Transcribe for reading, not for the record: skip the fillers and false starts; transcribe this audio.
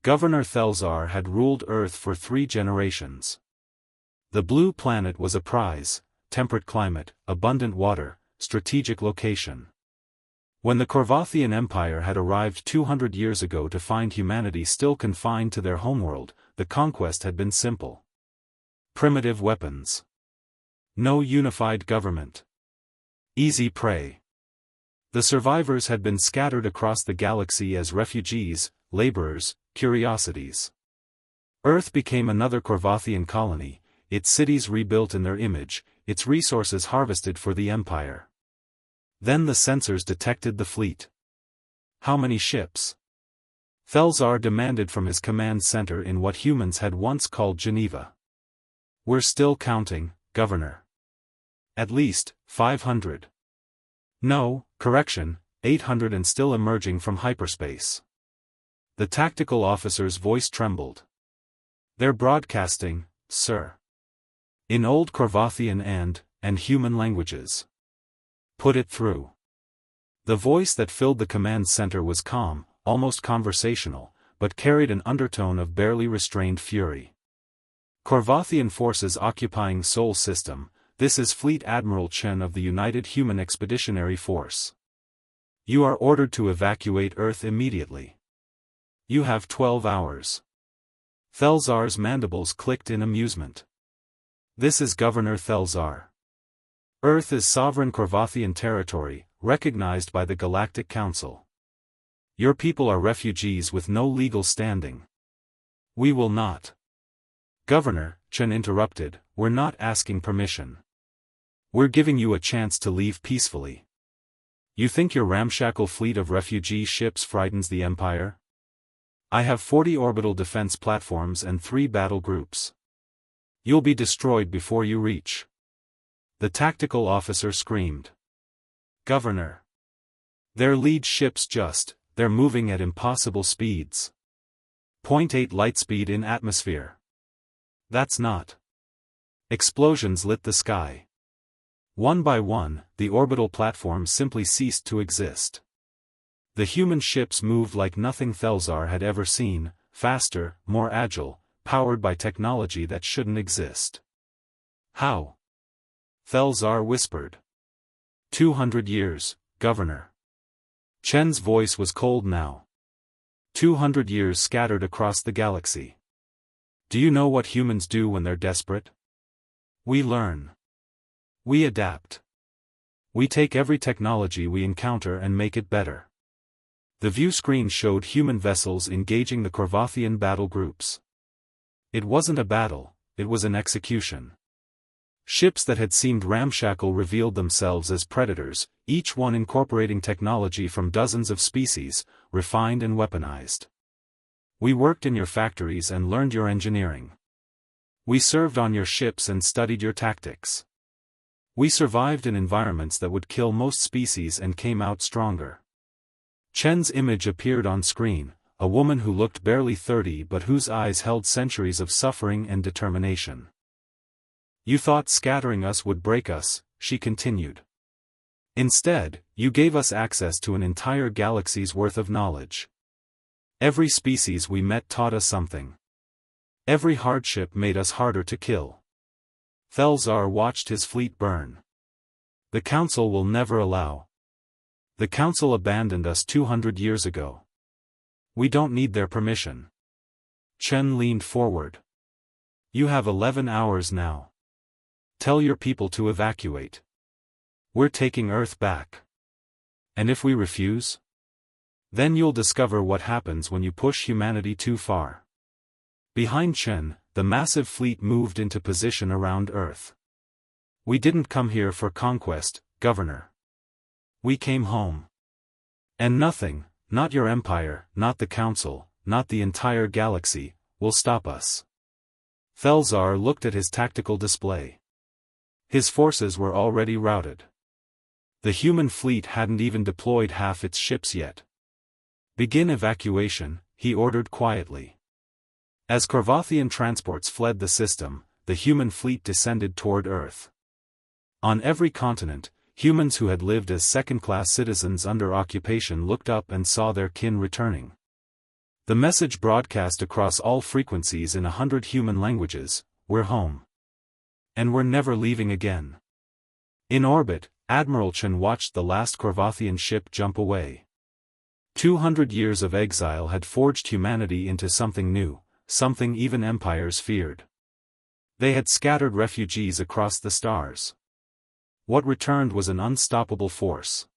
Governor Thelzar had ruled Earth for 3 generations. The blue planet was a prize: temperate climate, abundant water, strategic location. When the Corvathian Empire had arrived 200 years ago to find humanity still confined to their homeworld, the conquest had been simple. Primitive weapons. No unified government. Easy prey. The survivors had been scattered across the galaxy as refugees, laborers, curiosities. Earth became another Corvathian colony, its cities rebuilt in their image, its resources harvested for the Empire. Then the sensors detected the fleet. How many ships? Thelzar demanded from his command center in what humans had once called Geneva. We're still counting, Governor. At least, 500. No, correction, 800 and still emerging from hyperspace. The tactical officer's voice trembled. They're broadcasting, sir. In old Corvathian and human languages. Put it through. The voice that filled the command center was calm, almost conversational, but carried an undertone of barely restrained fury. Corvathian forces occupying Sol system, this is Fleet Admiral Chen of the United Human Expeditionary Force. You are ordered to evacuate Earth immediately. You have 12 hours. Thelzar's mandibles clicked in amusement. This is Governor Thelzar. Earth is sovereign Corvathian territory, recognized by the Galactic Council. Your people are refugees with no legal standing. We will not. Governor, Chen interrupted, we're not asking permission. We're giving you a chance to leave peacefully. You think your ramshackle fleet of refugee ships frightens the Empire? I have 40 orbital defense platforms and 3 battle groups. You'll be destroyed before you reach. The tactical officer screamed. Governor. Their lead ships they're moving at impossible speeds. 0.8 lightspeed in atmosphere. That's not. Explosions lit the sky. One by one, the orbital platforms simply ceased to exist. The human ships moved like nothing Thelzar had ever seen, faster, more agile, powered by technology that shouldn't exist. How? Thelzar whispered. 200 years, Governor. Chen's voice was cold now. 200 years scattered across the galaxy. Do you know what humans do when they're desperate? We learn. We adapt. We take every technology we encounter and make it better. The view screen showed human vessels engaging the Corvathian battle groups. It wasn't a battle, it was an execution. Ships that had seemed ramshackle revealed themselves as predators, each one incorporating technology from dozens of species, refined and weaponized. We worked in your factories and learned your engineering. We served on your ships and studied your tactics. We survived in environments that would kill most species and came out stronger. Chen's image appeared on screen, a woman who looked barely 30 but whose eyes held centuries of suffering and determination. You thought scattering us would break us, she continued. Instead, you gave us access to an entire galaxy's worth of knowledge. Every species we met taught us something. Every hardship made us harder to kill. Thelzar watched his fleet burn. The Council will never allow. The Council abandoned us 200 years ago. We don't need their permission. Chen leaned forward. You have 11 hours now. Tell your people to evacuate. We're taking Earth back. And if we refuse? Then you'll discover what happens when you push humanity too far. Behind Chen, the massive fleet moved into position around Earth. We didn't come here for conquest, Governor. We came home. And nothing, not your empire, not the Council, not the entire galaxy, will stop us. Thelzar looked at his tactical display. His forces were already routed. The human fleet hadn't even deployed half its ships yet. Begin evacuation, he ordered quietly. As Corvathian transports fled the system, the human fleet descended toward Earth. On every continent, humans who had lived as second-class citizens under occupation looked up and saw their kin returning. The message broadcast across all frequencies in 100 human languages: "We're home. And we're never leaving again." In orbit, Admiral Chen watched the last Korvathian ship jump away. 200 years of exile had forged humanity into something new, something even empires feared. They had scattered refugees across the stars. What returned was an unstoppable force.